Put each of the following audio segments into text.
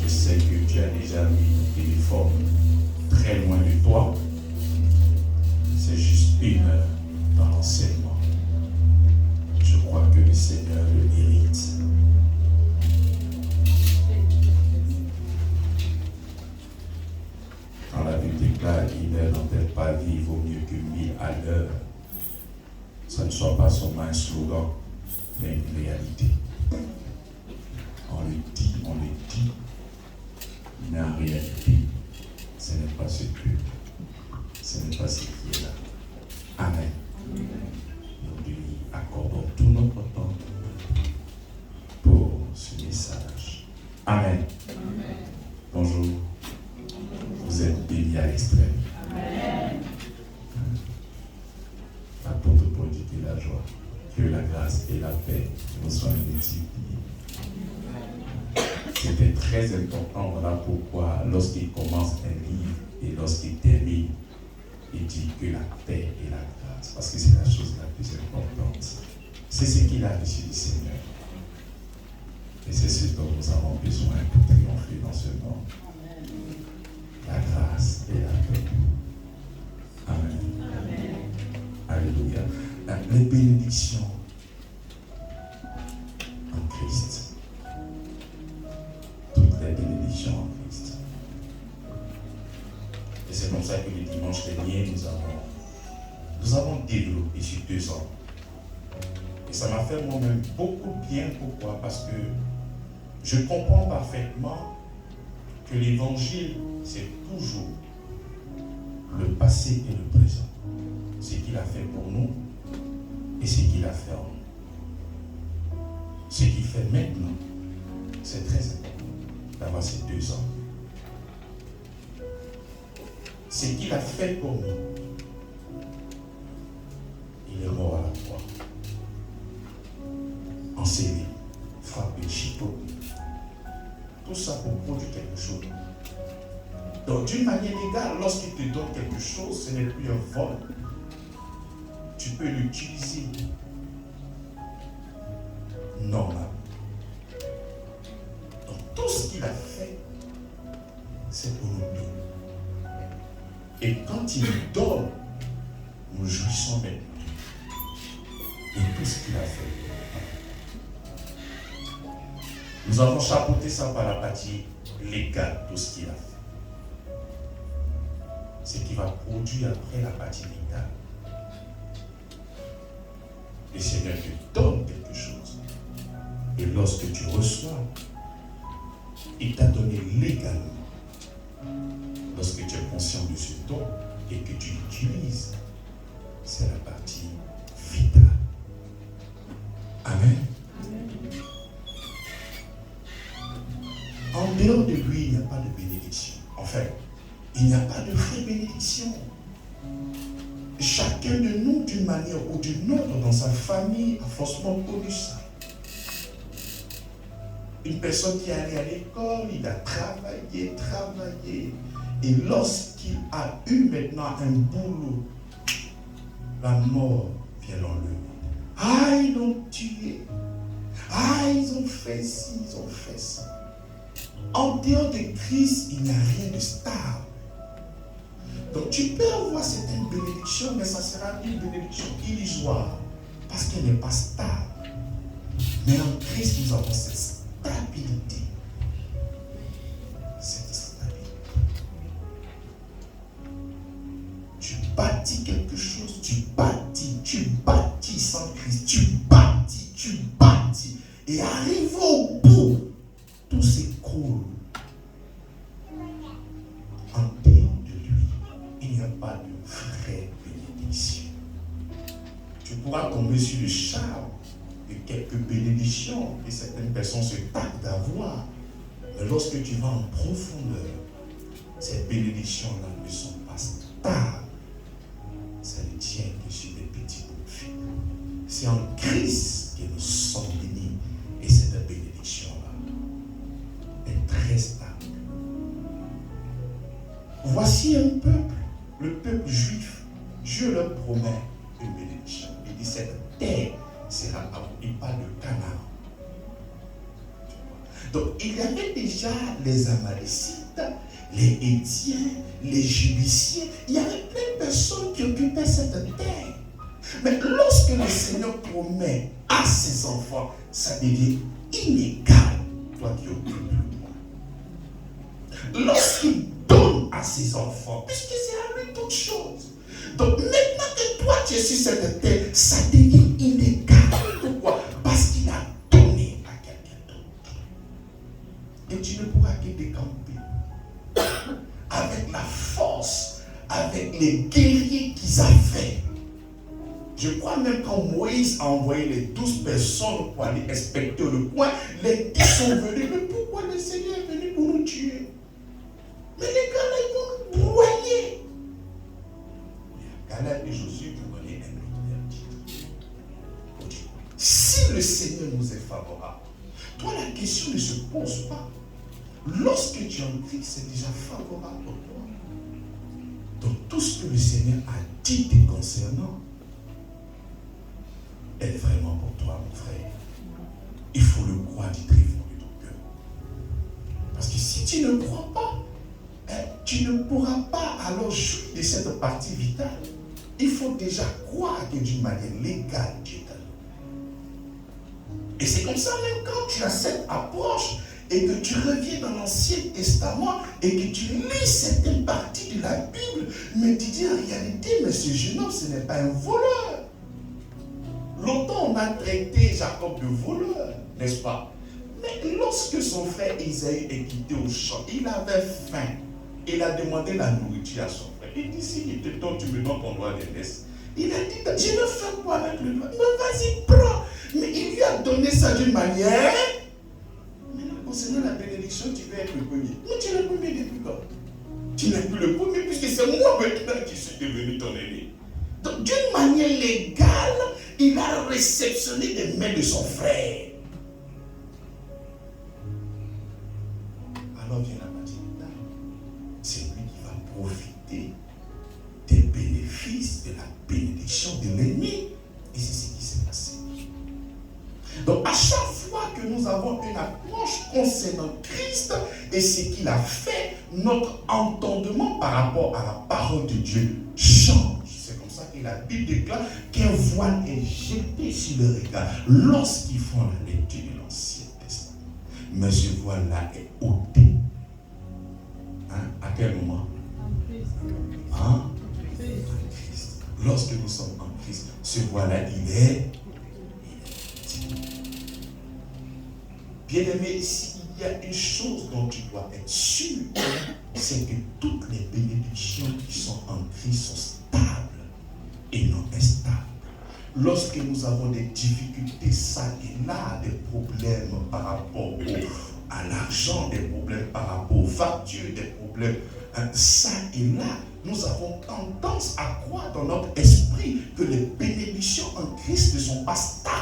Je sais que tu as déjà mis des formes très loin de toi. l'ordinaire dans tel pavis vaut mieux que 1000 à l'heure. Ça ne soit pas seulement un slogan, mais une réalité. On le dit, mais en réalité, ce n'est pas ce qui est là. Amen. Nous lui accordons tout notre temps pour ce message. Amen. Amen. Bonjour. Vous êtes bénis à l'extrême. Amen. L'apôtre prodigue la joie. Que la grâce et la paix nous soient multipliées. C'était très important, voilà pourquoi lorsqu'il commence un livre et lorsqu'il termine, il dit que la paix et la grâce, parce que c'est la chose la plus importante. C'est ce qu'il a reçu du Seigneur. Et c'est ce dont nous avons besoin pour triompher dans ce monde. La grâce et la paix. Amen. Amen. Alléluia. Les bénédictions en Christ. Toutes les bénédictions en Christ. Et c'est comme ça que le dimanche dernier, nous avons développé sur 2 ans. Et ça m'a fait moi-même beaucoup bien. Pourquoi? Parce que je comprends parfaitement que l'évangile, c'est toujours le passé et le présent. Ce qu'il a fait pour nous et ce qu'il a fait en nous. Ce qu'il fait maintenant, c'est très important d'avoir ces 2 ans. Ce qu'il a fait pour nous, il est mort à la croix, enseigné, frappé, chipoté. Tout ça pour produire quelque chose. Donc d'une manière égale, lorsqu'il te donne quelque chose, ce n'est plus un vol. Tu peux l'utiliser normalement. Donc tout ce qu'il a fait, c'est pour nous bien. Et quand il nous donne, nous jouissons maintenant de tout ce qu'il a fait. Nous avons chapeauté ça par la partie légale, tout ce qu'il a fait. Ce qui va produire après la partie légale. Le Seigneur te donne quelque chose. Et lorsque tu reçois, il t'a donné légalement. Lorsque tu es conscient de ce don et que tu l'utilises, c'est la partie vitale. Amen. En dehors de lui, il n'y a pas de bénédiction. Enfin, il n'y a pas de vraie bénédiction. Chacun de nous, d'une manière ou d'une autre, dans sa famille, a forcément connu ça. Une personne qui est allée à l'école, il a travaillé. Et lorsqu'il a eu maintenant un boulot, la mort vient l'enlever. Ah, ils l'ont tué. Ah, ils ont fait ci, ils ont fait ça. En dehors de Christ, il n'y a rien de stable. Donc tu peux avoir certaines bénédictions, mais ça sera une bénédiction illusoire, parce qu'elle n'est pas stable. Mais en Christ, nous avons cette stabilité. Cette stabilité. Tu bâtis quelque chose, tu bâtis sans Christ, tu bâtis. Et arrivé au bout, tout s'écroule. En dehors de lui, il n'y a pas de vraie bénédiction. Tu pourras tomber sur le charme de quelques bénédictions que certaines personnes se targuent d'avoir. Mais lorsque tu vas en profondeur, ces bénédictions-là ne sont pas stables. Ça ne tient que sur des petits profits. C'est en Christ que nous sommes bénis. Et cette bénédiction-là est très stable. Voici un peuple, le peuple juif. Dieu leur promet une bénédiction. Il dit cette terre sera à vous. Il parle de Canaan. Donc il y avait déjà les Amalécites, les Hétiens, les Jébusiens. Il y avait plein de personnes qui occupaient cette terre. Mais lorsque le Seigneur promet à ses enfants, ça devient inégal. Toi qui occupes le moi. Lorsqu'il donne à ses enfants, puisque c'est à lui toute Donc maintenant que toi tu es sur cette terre, ça devient inégal. Pourquoi? Parce qu'il a donné à quelqu'un d'autre. Et tu ne pourras que décamper avec la force, avec les guerriers qu'ils avaient. Je crois même quand Moïse a envoyé les 12 personnes pour aller inspecter le coin, les 10 sont venus. Mais pourquoi le Seigneur est venu pour nous tuer? Mais les gars là, ils vont nous broyer. Caleb et Josué pour donner un autre verdict. Si le Seigneur nous est favorable, toi la question ne se pose pas. Lorsque tu es en Christ, c'est déjà favorable pour toi. Donc tout ce que le Seigneur a dit te concernant est vraiment pour toi, mon frère. Il faut le croire du très fond de ton cœur. Parce que si tu ne crois pas, tu ne pourras pas alors jouir de cette partie vitale. Il faut déjà croire que d'une manière légale, Dieu t'a donné. Et c'est comme ça, même quand tu as cette approche et que tu reviens dans l'Ancien Testament et que tu lis certaines parties de la Bible, mais tu dis en réalité, mais ce jeune homme, ce n'est pas un voleur. Longtemps, on a traité Jacob de voleur, n'est-ce pas? Mais lorsque son frère Isaïe est quitté au champ, il avait faim. Il a demandé la nourriture à son frère. Il dit, si il te donne, tu me donnes ton doigt d'aînesse. Il a dit, je ne fais quoi avec le doigt? Mais vas-y, prends. Mais il lui a donné ça d'une manière. Maintenant, concernant la bénédiction, tu veux être le premier. Mais tu es le premier depuis quand? Tu n'es plus le premier, puisque c'est moi maintenant qui suis devenu ton aîné. Donc, d'une manière légale, il a réceptionné des mains de son frère. Alors vient la partie là. C'est lui qui va profiter des bénéfices de la bénédiction de l'ennemi. Et c'est ce qui s'est passé. Donc à chaque fois que nous avons une approche concernant Christ et ce qu'il a fait, notre entendement par rapport à la parole de Dieu change. C'est comme ça que la Bible déclare qu'un voile est jeté sur le regard lorsqu'ils font la lecture de l'Ancien Testament. Mais ce voile-là est ôté. Hein? À quel moment? En Christ. Hein? En Christ. Lorsque nous sommes en Christ, ce voile-là, il est. Bien-aimé, s'il y a une chose dont tu dois être sûr, c'est que toutes les bénédictions qui sont en Christ sont stables et non instables. Lorsque nous avons des difficultés, ça et là, des problèmes par rapport à l'argent, des problèmes par rapport aux factures, des problèmes, ça et là, nous avons tendance à croire dans notre esprit que les bénédictions en Christ ne sont pas stables.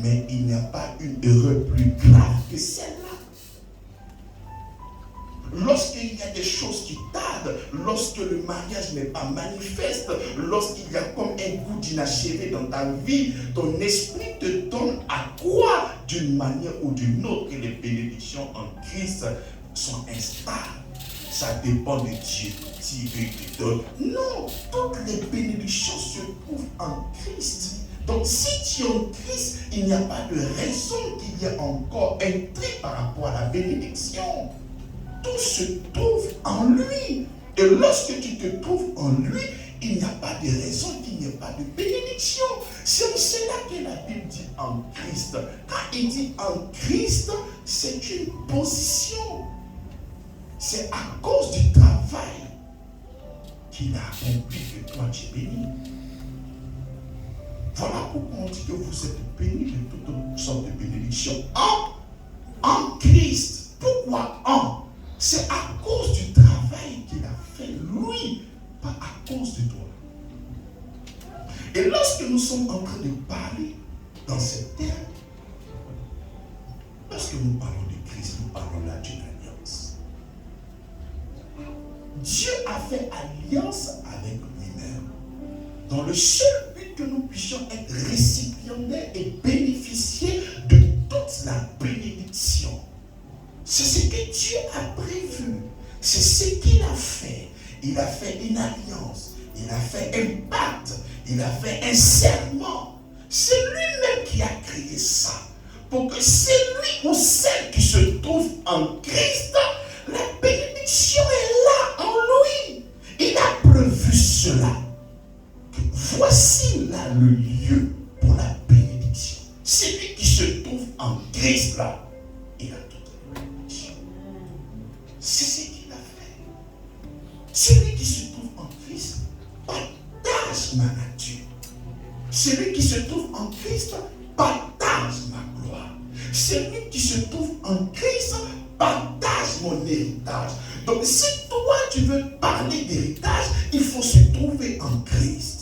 Mais il n'y a pas une erreur plus grave que celle-là. Lorsqu'il y a des choses qui tardent, lorsque le mariage n'est pas manifeste, lorsqu'il y a comme un goût d'inachevé dans ta vie, ton esprit te donne à croire d'une manière ou d'une autre que les bénédictions en Christ sont instables. Ça dépend de Dieu qui te donne. Non, toutes les bénédictions se trouvent en Christ. Donc si tu es en Christ, il n'y a pas de raison qu'il y ait encore un tri par rapport à la bénédiction. Tout se trouve en lui. Et lorsque tu te trouves en lui, il n'y a pas de raison qu'il n'y ait pas de bénédiction. C'est en cela que la Bible dit en Christ. Quand il dit en Christ, c'est une position. C'est à cause du travail qu'il a accompli que toi tu es béni. Voilà pourquoi on dit que vous êtes bénis de toutes sortes de bénédictions en Christ. Pourquoi en? C'est à cause du travail qu'il a fait lui, pas à cause de toi. Et lorsque nous sommes en train de parler dans cette terre, lorsque nous parlons de Christ, nous parlons là d'une alliance. Dieu a fait alliance avec lui-même dans le seul but que nous puissions être récipiendaires et bénéficier de toute la bénédiction. C'est ce que Dieu a prévu. C'est ce qu'il a fait. Il a fait une alliance. Il a fait un pacte. Il a fait un serment. C'est lui-même qui a créé ça. Pour que celui ou celle qui se trouve en Christ, la bénédiction est là en lui. Il a prévu cela. voici là le lieu pour la bénédiction. Celui qui se trouve en Christ là, il a toute la bénédiction. C'est ce qu'il a fait. Celui qui se trouve en Christ partage ma nature. Celui qui se trouve en Christ partage ma gloire. Celui qui se trouve en Christ partage mon héritage. Donc si toi tu veux parler d'héritage, il faut se trouver en Christ.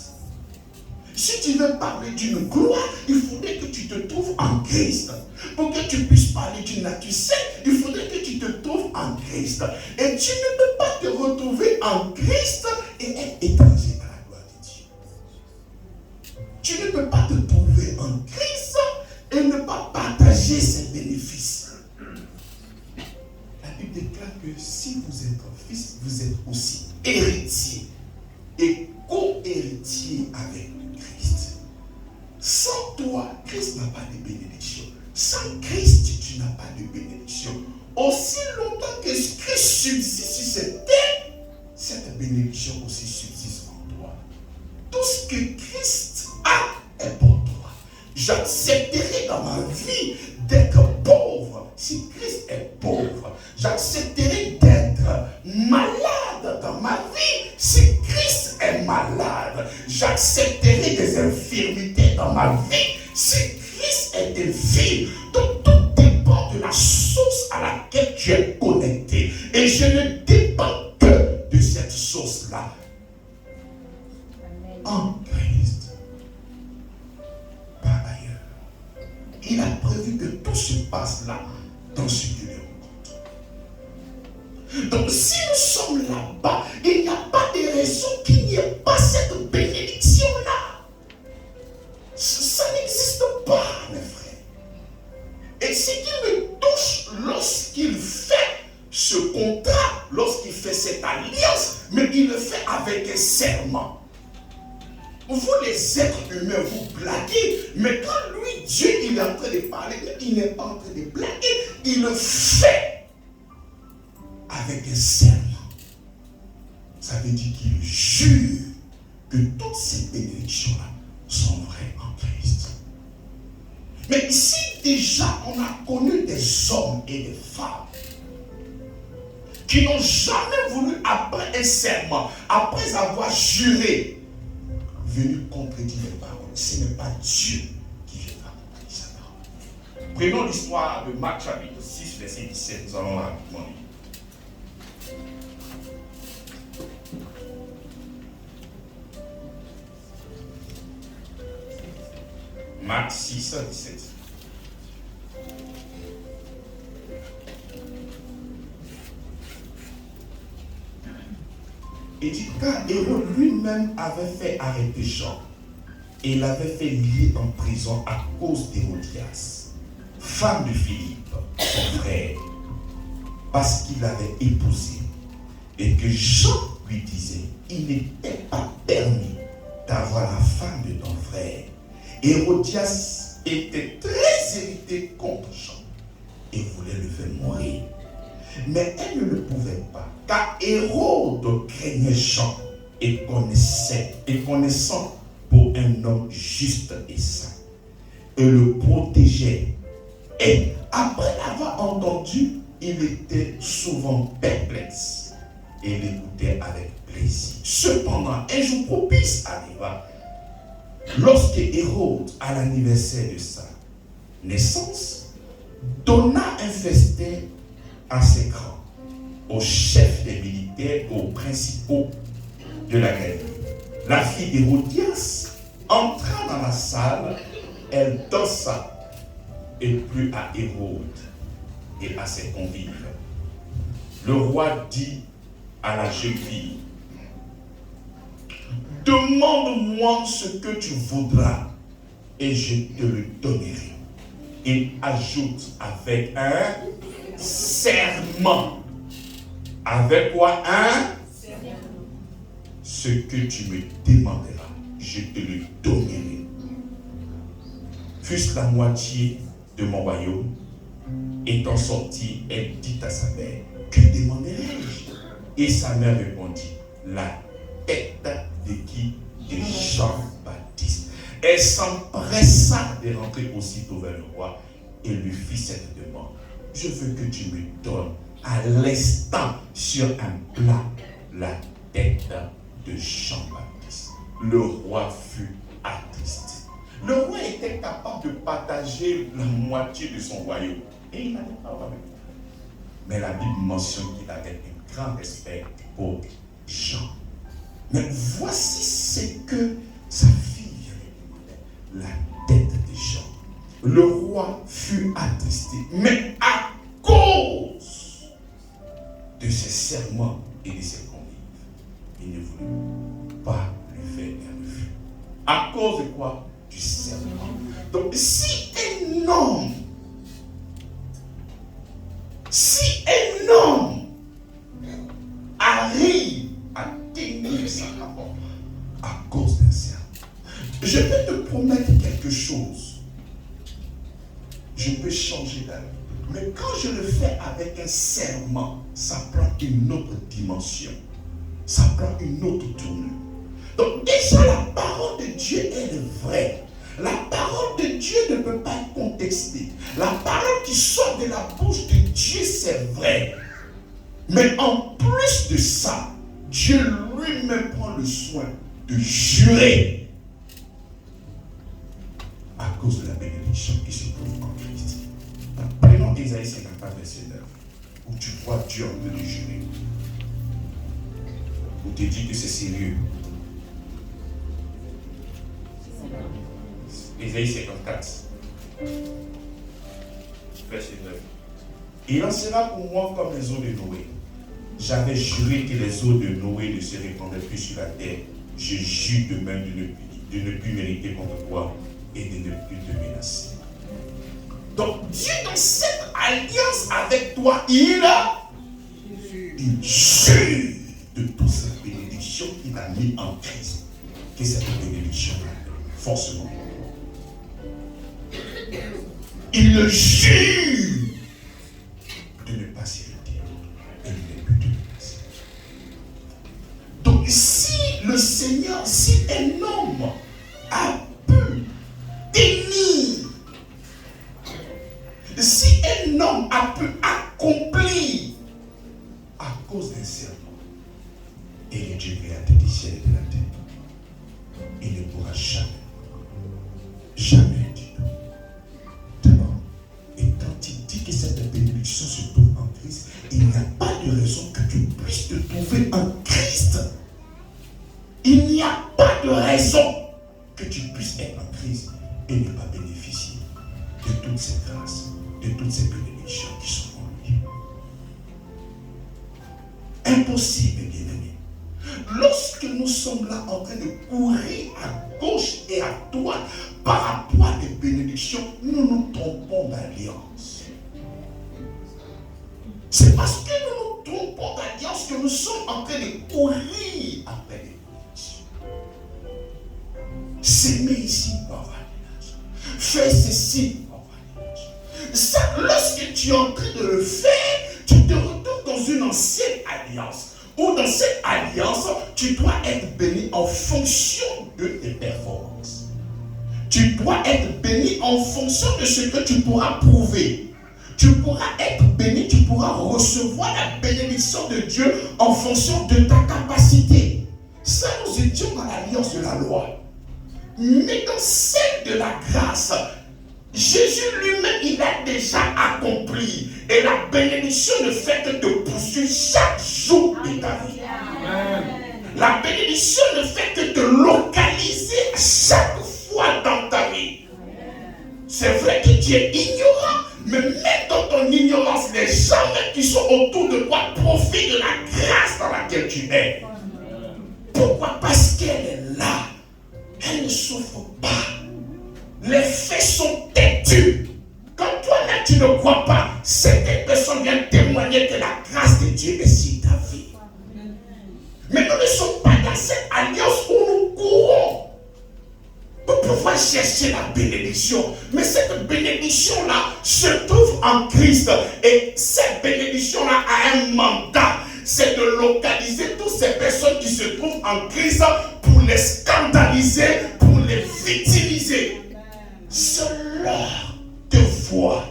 Si tu veux parler d'une gloire, il faudrait que tu te trouves en Christ. Pour que tu puisses parler d'une nature sainte, il faudrait que tu te trouves en Christ. Et tu ne peux pas te retrouver en Christ et être étranger à la gloire de Dieu. Tu ne peux pas te trouver en Christ et ne pas partager ses bénéfices. La Bible déclare que si vous êtes un fils, vous êtes aussi héritier et co-héritier avec Christ. Sans toi, Christ n'a pas de bénédiction. Sans Christ, tu n'as pas de bénédiction. Aussi longtemps que Christ subsiste sur cette terre, cette bénédiction aussi subsiste en toi. Tout ce que Christ a est pour toi. J'accepterai dans ma vie d'être pauvre si Christ est pauvre. J'accepterai d'être malade dans ma vie si Christ est malade. J'accepterai des infirmités dans ma vie si Christ est infirme. Donc tout dépend de la source à laquelle tu es connecté. Et je ne dépends que de cette source-là. En Christ. Pas ailleurs. Il a prévu que tout se passe là, dans ce lieu de rencontre. Donc si nous sommes là-bas, il n'y a pas de raison qu'il n'y ait pas cette bénédiction-là. Ça n'existe pas, mes frères. Et ce qui me touche lorsqu'il fait ce contrat, lorsqu'il fait cette alliance, mais il le fait avec un serment. Vous, les êtres humains, vous blaguez, mais quand lui, Dieu, il est en train de parler, il n'est pas en train de blaguer, il le fait avec un serment. Ça veut dire qu'il jure que toutes ces bénédictions-là sont vraies en Christ. Mais ici, déjà, on a connu des hommes et des femmes qui n'ont jamais voulu, après un serment, après avoir juré, venir contredire les paroles. Ce n'est pas Dieu qui viendra contredire sa parole. Prenons l'histoire de Marc chapitre 6, verset 17. Nous allons rapidement lire. Marc 6, 17. Il dit, car Hérode lui-même avait fait arrêter Jean et l'avait fait lier en prison à cause d'Hérodias, femme de Philippe, son frère, parce qu'il l'avait épousée, et que Jean lui disait, il n'était pas permis d'avoir la femme de ton frère. Hérodias était très irritée contre Jean et voulait le faire mourir. Mais elle ne le pouvait pas, car Hérode craignait Jean et connaissant pour un homme juste et saint, et le protégeait. Et après l'avoir entendu, il était souvent perplexe et l'écoutait avec plaisir. Cependant, un jour propice arriva, lorsque Hérode, à l'anniversaire de sa naissance, donna un festin à ses grands, aux chefs des militaires, aux principaux de la Galilée. La fille d'Hérodias entra dans la salle, elle dansa et plut à Hérode et à ses convives. Le roi dit à la jeune fille, demande-moi ce que tu voudras et je te le donnerai. Il ajoute avec un serment. Avec quoi? Ce que tu me demanderas, je te le donnerai. Fût-ce la moitié de mon royaume. Étant sortie, elle dit à sa mère, que demanderai-je? Et sa mère répondit, la tête de qui? De Jean Elle s'empressa de rentrer aussitôt vers le roi et lui fit cette demande. Je veux que tu me donnes à l'instant sur un plat la tête de Jean-Baptiste. Le roi fut attristé. Le roi était capable de partager la moitié de son royaume. Et il n'avait pas avec lui. Mais la Bible mentionne qu'il avait un grand respect pour Jean. Mais voici ce que sa fille avait demandé. La tête de Jean. Le roi fut attristé. Mais à cause de ses serments et de ses convives, il ne voulut pas lui faire un refus. À cause de quoi? Du serment. Donc si un homme arrive à tenir sa parole à cause d'un serment, je vais te promettre quelque chose. Je peux changer d'avis. Mais quand je le fais avec un serment, ça prend une autre dimension. Ça prend une autre tournure. Donc déjà la parole de Dieu elle est vraie. La parole de Dieu ne peut pas être contestée. La parole qui sort de la bouche de Dieu c'est vrai. Mais en plus de ça, Dieu lui-même prend le soin de jurer à cause de la bénédiction qui se trouve en Christ. Prenons Ésaïe 54, verset 9, où tu vois Dieu en train de jurer. Où te dit que c'est sérieux. Ésaïe 54, verset 9. Il en sera pour moi comme les eaux de Noé. J'avais juré que les eaux de Noé ne se répandraient plus sur la terre. Je jure de même de ne plus mériter contre toi et de ne plus te menacer. Donc Dieu dans cette alliance avec toi, il jure de toutes ces bénédictions qu'il a mis en Christ. Que cette bénédiction forcément. Il le jure de ne pas s'irriter et de ne plus te menacer. Donc si le Seigneur, si un homme a pu tenir, si un homme a pu accomplir à cause d'un serment, et le Dieu créateur du ciel et de la terre, il ne pourra jamais du tout. D'abord, et quand il dit que cette bénédiction se trouve en Christ, il n'y a pas de raison que tu puisses te trouver en Christ. Il n'y a pas de raison que tu puisses être en Christ et ne pas bénéficier de toutes ces grâces, de toutes ces bénédictions qui sont en lui. Impossible, bien-aimé. Lorsque nous sommes là en train de courir à gauche et à droite par rapport à des bénédictions, nous nous trompons d'alliance. C'est parce que nous nous trompons d'alliance que nous sommes en train de courir après des bénédictions. S'aimer ici, par village. Faire ceci, par village. Ça, lorsque tu es en train de le faire, tu te retrouves dans une ancienne alliance. Ou dans cette alliance, tu dois être béni en fonction de tes performances. Tu dois être béni en fonction de ce que tu pourras prouver. Tu pourras être béni, tu pourras recevoir la bénédiction de Dieu en fonction de ta capacité. Ça, nous étions dans l'alliance de la loi. Mais dans celle de la grâce, Jésus lui-même, il a déjà accompli. Et la bénédiction ne fait que te poursuivre chaque jour de ta vie. Amen. La bénédiction ne fait que te localiser chaque fois dans ta vie. C'est vrai que tu es ignorant, mais même dans ton ignorance, les gens même qui sont autour de toi profitent de la grâce dans laquelle tu es. Pourquoi? Parce qu'elle est là. Elle ne souffre pas. Les faits sont têtus. Quand toi-même tu ne crois pas, certaines personnes viennent témoigner que la grâce de Dieu est sur ta vie. Mais nous ne sommes pas dans cette alliance où nous courons pour pouvoir chercher la bénédiction. Mais cette bénédiction-là se trouve en Christ. Et cette bénédiction-là a un mandat. C'est de localiser toutes ces personnes qui se trouvent en Christ pour les scandaliser, pour les victimiser. c'est l'heure de voir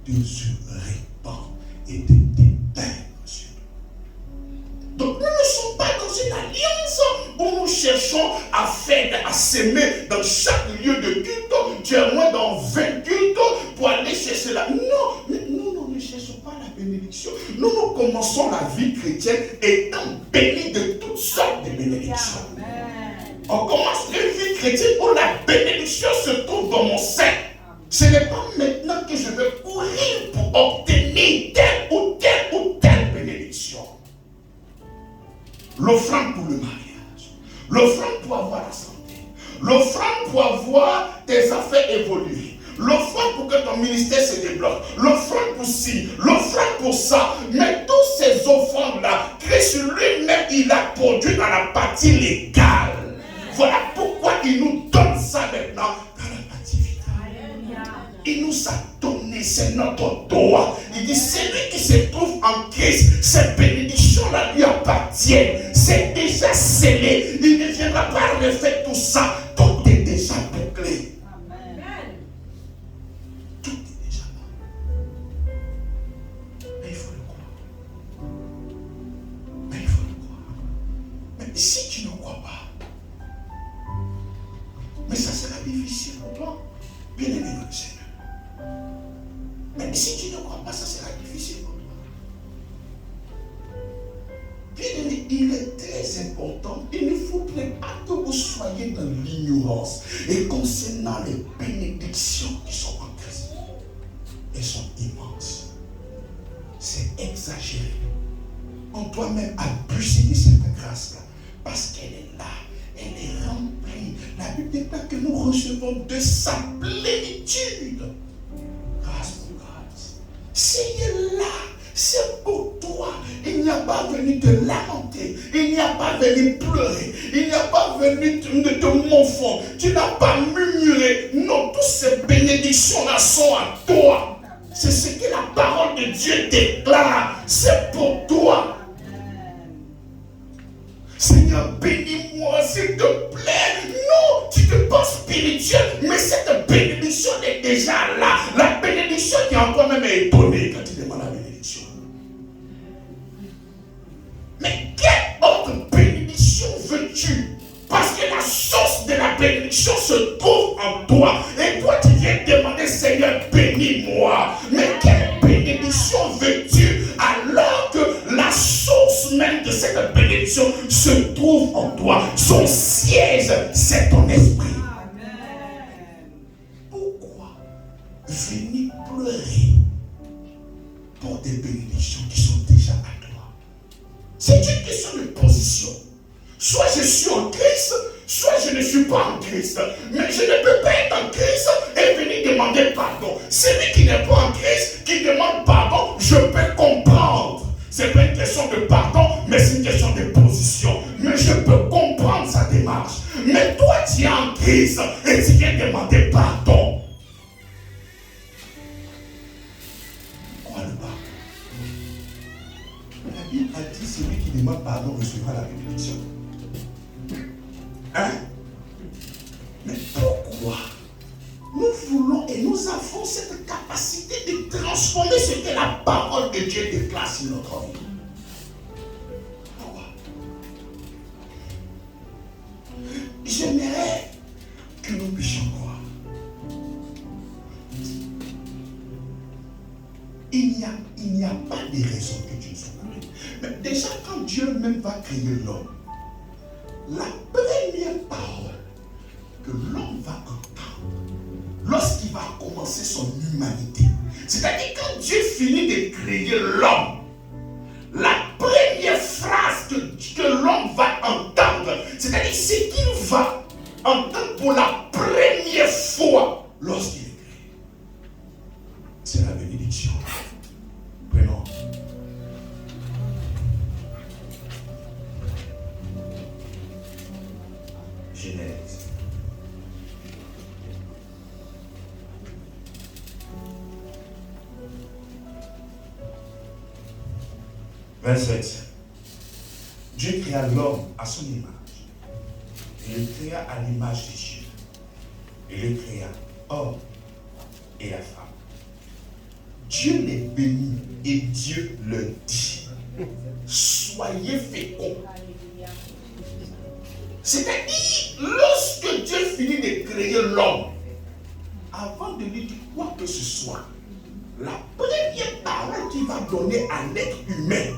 Dieu se répand et de déteindre sur nous. Donc nous ne sommes pas dans une alliance où nous cherchons à faire, à s'aimer dans chaque lieu de culte, tu es moins dans 20 cultes pour aller chercher la... Non, mais nous ne cherchons pas la bénédiction. Nous commençons la vie chrétienne étant bénis de toutes sortes de bénédictions. On commence une vie chrétienne où la bénédiction se trouve dans mon sein. Ce n'est pas maintenant que je vais courir pour obtenir telle ou telle bénédiction. L'offrande pour le mariage, l'offrande pour avoir la santé, l'offrande pour avoir tes affaires évoluer, l'offrande pour que ton ministère se débloque, l'offrande pour ci, l'offrande pour ça. Mais toutes ces offrandes-là, Christ lui-même, il a produit dans la partie légale. Voilà pourquoi il nous donne ça maintenant dans la partie vitale. Il nous a donné, c'est notre droit. Il dit, celui qui se trouve en Christ, ces bénédictions-là lui appartiennent. C'est déjà scellé. Il ne viendra pas refaire tout ça. Tout est déjà bouclé. Amen. Tout est déjà là. Mais il faut le croire. Mais il faut le croire. Mais si tu ne crois pas, mais ça sera difficile pour toi, bien aimé dans le Seigneur. Mais si tu ne crois pas, ça sera difficile pour toi. Bien aimé, il est très important. Il ne faudrait pas que vous soyez dans l'ignorance. Et concernant les bénédictions qui sont en Christ, elles sont immenses. C'est exagéré. On doit même abuser de cette grâce-là. Parce qu'elle est là. Elle est remplie. La Bible déclare que nous recevons de sa plénitude. Grâce pour grâce. C'est là. C'est pour toi. Il n'y a pas venu te lamenter. Il n'y a pas venu pleurer. Il n'y a pas venu te morfondre. Tu n'as pas murmuré. Non, toutes ces bénédictions-là sont à toi. C'est ce que la parole de Dieu déclare. C'est pour toi. Seigneur, bénis-moi, s'il te plaît. Non, tu te penses spirituel, mais cette bénédiction est déjà là. La bénédiction qui en toi-même est étonnée quand tu demandes la bénédiction. Mais quelle autre bénédiction veux-tu? Parce que la source de la bénédiction se trouve en toi. Et toi, tu viens demander, Seigneur, bénis-moi. Mais quelle bénédiction veux-tu alors que la source même de cette bénédiction se trouve en toi? Son siège, c'est ton esprit. Amen. Pourquoi venir pleurer pour des bénédictions qui sont déjà à toi? C'est une question de position. Soit je suis en Christ, soit je ne suis pas en Christ. Mais je ne peux pas être en Christ et venir demander pardon. Celui qui n'est pas en Christ, qui demande pardon, je peux comprendre. Ce n'est pas une question de pardon, mais c'est une question de position. Mais je peux comprendre sa démarche. Mais toi, tu es en Christ et tu viens demander pardon. Quoi le pardon? La Bible a dit, celui qui demande pardon recevra la bénédiction. Hein? Mais pourquoi nous voulons et nous avons cette capacité de transformer ce que la parole de Dieu déclare sur notre vie? Pourquoi? J'aimerais que nous puissions croire. Il n'y a pas de raison que Dieu soit créé. Mais déjà quand Dieu même va créer l'homme, la première parole que l'homme va entendre lorsqu'il va commencer son humanité, c'est-à-dire quand Dieu finit de créer l'homme, la première phrase que l'homme va entendre, c'est-à-dire ce qu'il va entendre pour la première fois lorsqu'il est créé, c'est la bénédiction. Prenons. Genèse. Verset 7. Dieu créa l'homme à son image. Il le créa à l'image de Dieu. Il le créa. homme et la femme. Dieu les bénit et Dieu leur dit, soyez féconds. C'est-à-dire, lorsque Dieu finit de créer l'homme, avant de lui dire quoi que ce soit, la première parole qu'il va donner à l'être humain,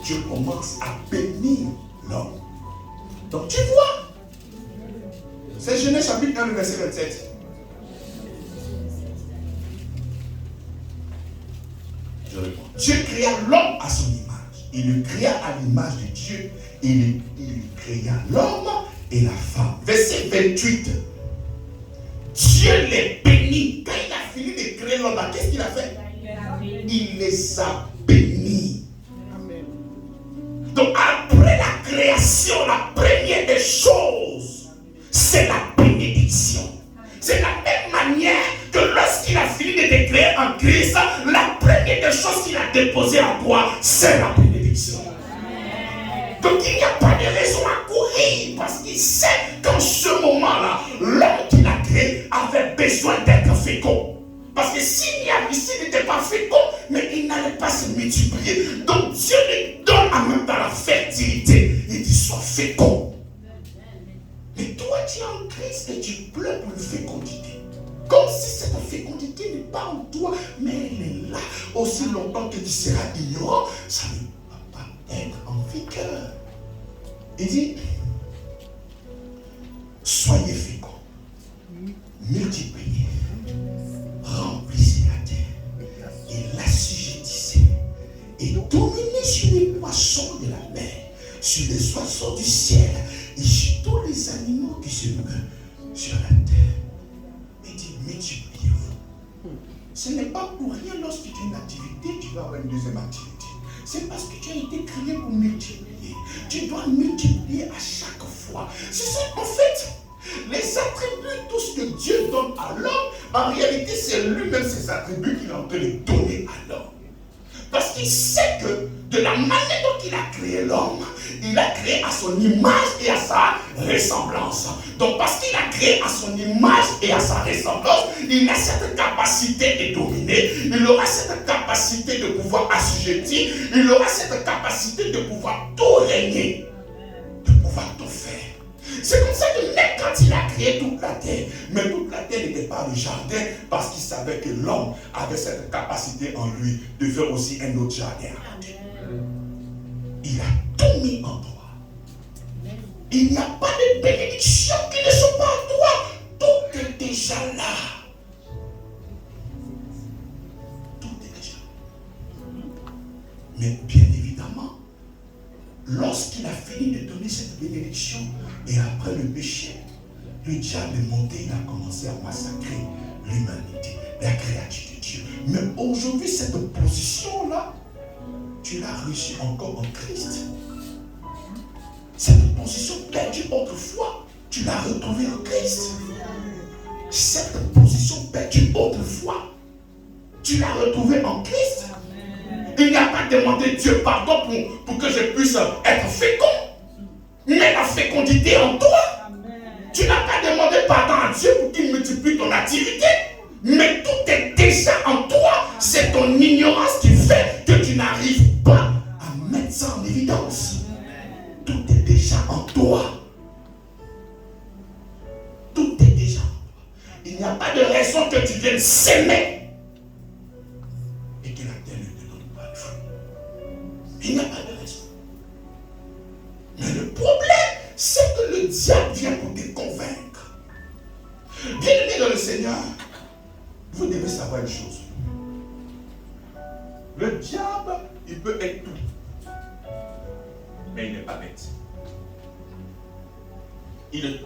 Dieu commence à bénir l'homme. Donc tu vois, c'est Genèse chapitre 1, le verset 27. Je réponds. Dieu créa l'homme à son image. Il le créa à l'image de Dieu. Il créa l'homme et la femme. Verset 28. Dieu les bénit. Quand il a fini de créer l'homme, qu'est-ce qu'il a fait? Il les a bénis. Amen. Donc après la création, la première des choses, c'est la bénédiction. C'est la même manière que lorsqu'il a fini de te créer en Christ, la première des choses qu'il a déposées en toi, c'est la bénédiction. Donc il n'y a pas de raison à courir parce qu'il sait qu'en ce moment-là, l'homme qu'il a créé avait besoin d'être fécond. Parce que s'il n'était pas fécond, mais il n'allait pas se multiplier. Donc Dieu lui donne en même temps la fertilité. Il dit sois fécond. Mais toi tu es en Christ et tu pleures pour une fécondité. Comme si cette fécondité n'est pas en toi, mais elle est là. Aussi longtemps que tu seras ignorant, ça ne va pas être en vigueur. Il dit, soyez féconds, multipliez, remplissez la terre et l'assujettissez et dominez sur les poissons de la mer, sur les oiseaux du ciel et sur tous les animaux qui se meuvent sur la terre. Il dit, multipliez-vous. Ce n'est pas pour rien lorsque tu as une activité, tu vas avoir une deuxième activité. C'est parce que tu as été créé pour multiplier. Tu dois multiplier à chaque fois. C'est ça, en fait, les attributs, tout ce que Dieu donne à l'homme, en réalité, c'est lui-même ses attributs qu'il est en train de donner à l'homme. Parce qu'il sait que de la manière dont il a créé l'homme, il a créé à son image et à sa ressemblance. Donc parce qu'il a créé à son image et à sa ressemblance, il a cette capacité de dominer, il aura cette capacité de pouvoir assujettir, il aura cette capacité de pouvoir tout régner, de pouvoir tout faire. C'est comme ça que même quand il a créé toute la terre, mais toute la terre n'était pas le jardin parce qu'il savait que l'homme avait cette capacité en lui de faire aussi un autre jardin. Il a tout mis en toi. Il n'y a pas de bénédiction qui ne sont pas en toi. Tout est déjà là. Tout est déjà là. Mais bien évidemment, lorsqu'il a fini de donner cette bénédiction, et après le péché, le diable est monté, il a commencé à massacrer l'humanité, la créature de Dieu. Mais aujourd'hui, cette position-là, tu l'as reçue encore en Christ. Cette position perdue autrefois, tu l'as retrouvée en Christ. Cette position perdue autrefois, tu l'as retrouvée en Christ. Il n'y a pas demandé Dieu pardon pour que je puisse être fécond. Mais la fécondité en toi. Amen. Tu n'as pas demandé pardon à Dieu pour qu'il multiplie ton activité. Mais tout est déjà en toi. C'est ton ignorance qui fait que tu n'arrives pas à mettre ça en évidence. Tout est déjà en toi. Tout est déjà en toi. Il n'y a pas de raison que tu viennes s'aimer et que la terre ne te donne pas de fruit. Il n'y a pas de raison. Mais le problème, c'est que le diable vient pour te convaincre. Bien-aimé dans le Seigneur, vous devez savoir une chose. Le diable, il peut être tout. Mais il n'est pas bête. Il est tout.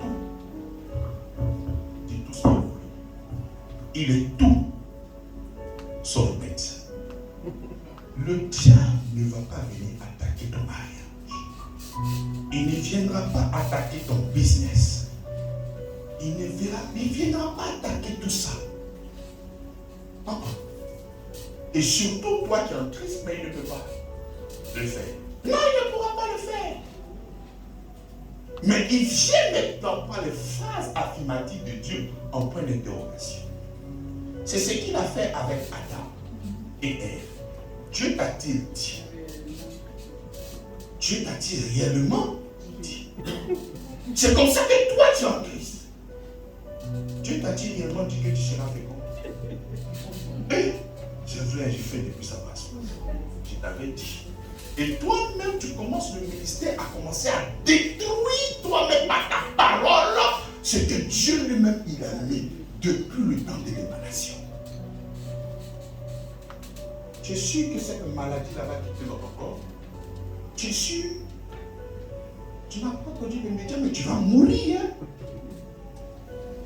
Il est tout ce qu'il veut. Il est tout sauf bête. Le diable ne va pas venir attaquer ton mariage. Il ne viendra pas attaquer ton business. Il ne viendra pas attaquer tout ça. Non. Et surtout toi qui es en Christ, mais il ne peut pas le faire. Non, il ne pourra pas le faire. Mais il vient maintenant par les phrases affirmatives de Dieu en point d'interrogation. C'est ce qu'il a fait avec Adam et Ève. Dieu t'a-t-il dit? Dieu t'a-t-il réellement dit? C'est comme ça que toi tu es en Christ. Dieu t'a-t-il réellement dit que tu seras fécond? C'est vrai, j'ai fait depuis sa passe. Je t'avais dit. Et toi-même, tu commences le ministère à commencer à détruire toi-même par ta parole ce que Dieu lui-même il a mis depuis le temps de l'émanation. Tu es sûr que cette maladie-là va quitter notre corps? Tu es sûr? Tu n'as pas entendu le médias, mais tu vas mourir.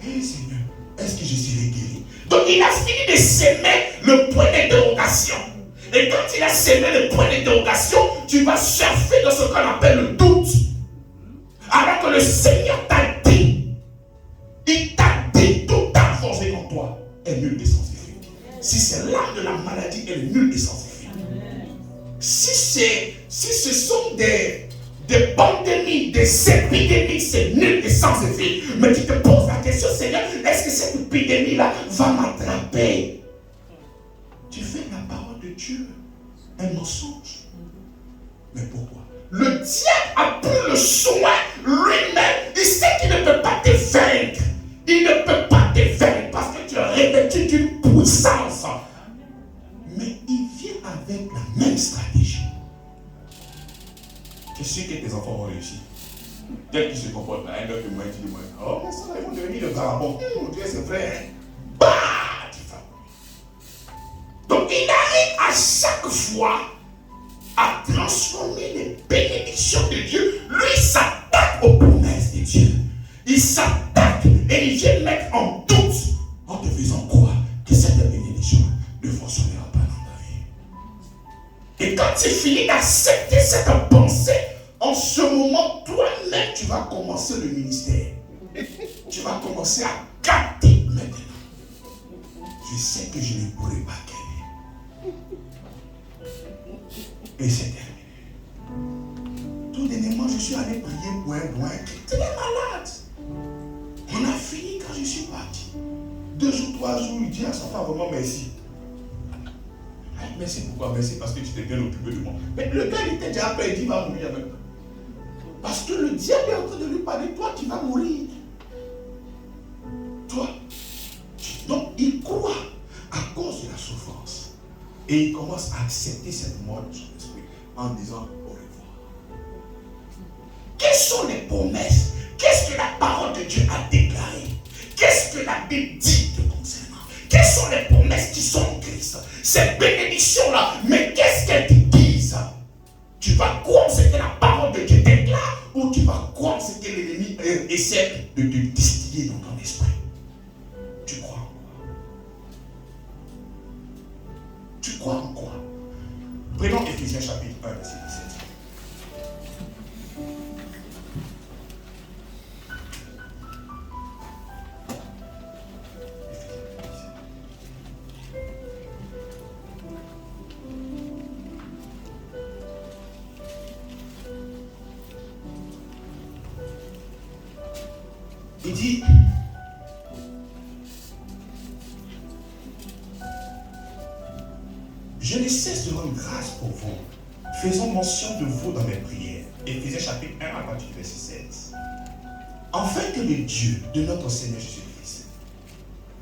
Hé Seigneur, est-ce que je serai guéri? Donc il a fini de s'aimer le point d'interrogation. Et quand il a sémé le point d'interrogation, tu vas surfer dans ce qu'on appelle le doute. Alors que le Seigneur t'a dit, il t'a dit toute ta force est en toi est nulle et sans effet. Si c'est l'âme de la maladie, elle est nulle et sans effet. Si ce sont des pandémies, des épidémies, c'est nul et sans effet. Mais tu te poses la question, Seigneur, est-ce que cette épidémie-là va m'attraper? Tu fais la parole de Dieu un mensonge. Mais pourquoi? Le diable a pris le soin lui-même. Il sait qu'il ne peut pas te vaincre. Il ne peut pas te vaincre parce que tu es revêtu d'une puissance. Mais il vient avec la même stratégie. Tu sais que tes enfants vont réussir. Tel qu'ils se comportent là, un autre de moi, tu dis moi, oh mais ça, ils vont devenir de vagabonds. Dieu, c'est vrai. Hein? Bah, tu vas. Donc il arrive à chaque fois à transformer les bénédictions de Dieu. Lui, il s'attaque aux promesses de Dieu. Il s'attaque et il vient mettre en doute en te faisant croire que cette bénédiction ne fonctionnera pas dans ta vie. Et quand tu finis d'accepter cette pensée, en ce moment, toi-même, tu vas commencer le ministère. Tu vas commencer à capter maintenant. Je sais que je ne pourrai pas gagner. Et c'est terminé. Tout dernièrement, je suis allé prier pour un doigt. Tu es malade. On a fini quand je suis parti. 2 ou 3 jours, il dit à sa femme vraiment merci. Merci pourquoi? Merci parce que tu t'es bien occupé de moi. Mais le gars, il était déjà prêt, il dit il va mourir avec toi. Parce que le diable est en train de lui parler, toi, tu vas mourir. Toi. Donc, il croit à cause de la souffrance. Et il commence à accepter cette mort de son esprit en disant au revoir. Quelles sont les promesses? Qu'est-ce que la parole de Dieu a déclaré? Qu'est-ce que la Bible dit te concernant? Quelles sont les promesses qui sont en Christ? Ces bénédictions-là, mais qu'est-ce qu'elles te disent? Tu vas croire ce que la parole de Dieu déclare ou tu vas croire ce que l'ennemi essaie de te distiller dans ton esprit? Tu crois en quoi? Tu crois en quoi? Prenons Éphésiens chapitre 1, verset 17. Il dit, je ne cesse de rendre grâce pour vous, faisant mention de vous dans mes prières. Éphésiens chapitre 1 à partir du verset 16. Afin que le Dieu de notre Seigneur Jésus-Christ,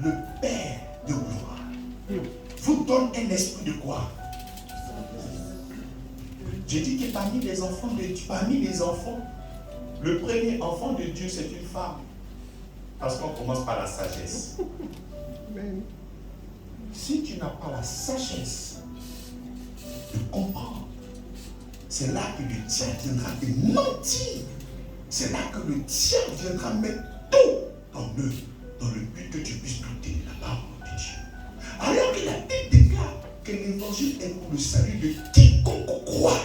le Père de gloire, vous donne un esprit de quoi? Je dis que parmi les enfants de Dieu, le premier enfant de Dieu, c'est une femme. Parce qu'on commence par la sagesse. Si tu n'as pas la sagesse de comprendre, c'est là que le diable viendra te mentir. C'est là que le diable viendra mettre tout en eux, dans le but que tu puisses douter de la parole de Dieu. Alors que la Bible déclare que l'évangile est pour le salut de quiconque croit.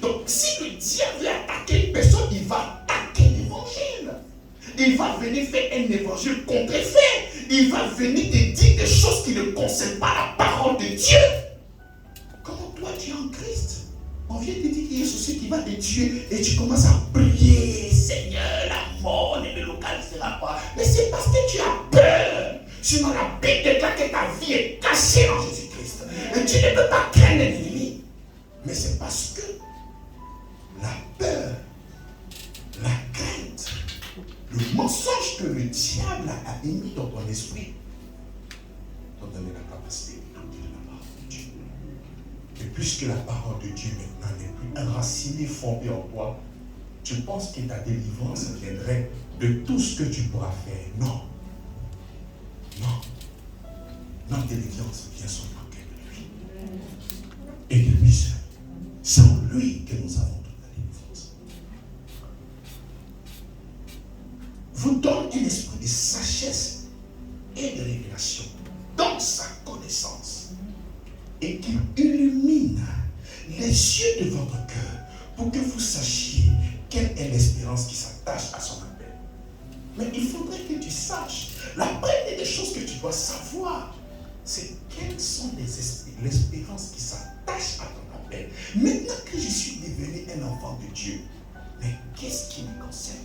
Donc si le diable veut attaquer une personne, il va attaquer l'évangile. Il va venir faire un évangile contrefait. Il va venir te dire des choses qui ne concernent pas la parole de Dieu. Comment toi tu es en Christ? On vient te dire qu'il y a ceci qui va te tuer et tu commences à prier, Seigneur, la Sinon, la Bible déclare que ta vie est cachée en Jésus-Christ. Et tu ne peux pas craindre l'ennemi. Mais c'est parce que la peur, la crainte, le mensonge que le diable a émis dans ton esprit t'ont donné la capacité d'écouter la parole de Dieu. Et puisque la parole de Dieu maintenant n'est plus enracinée, fondée en toi, tu penses que ta délivrance viendrait de tout ce que tu pourras faire. Non. Non. Notre délivrance vient seulement que de lui. Et de lui seul. C'est en lui que nous avons toute la délivrance. Vous donne un esprit de sagesse et de révélation dans sa connaissance et qu'il illumine les yeux de votre cœur pour que vous sachiez quelle est l'espérance qui s'attache à son appel. Mais il faudrait que tu saches, la première des choses que tu dois savoir, c'est quelles sont l'espérance qui s'attache à ton appel. Maintenant que je suis devenu un enfant de Dieu, mais qu'est-ce qui me concerne?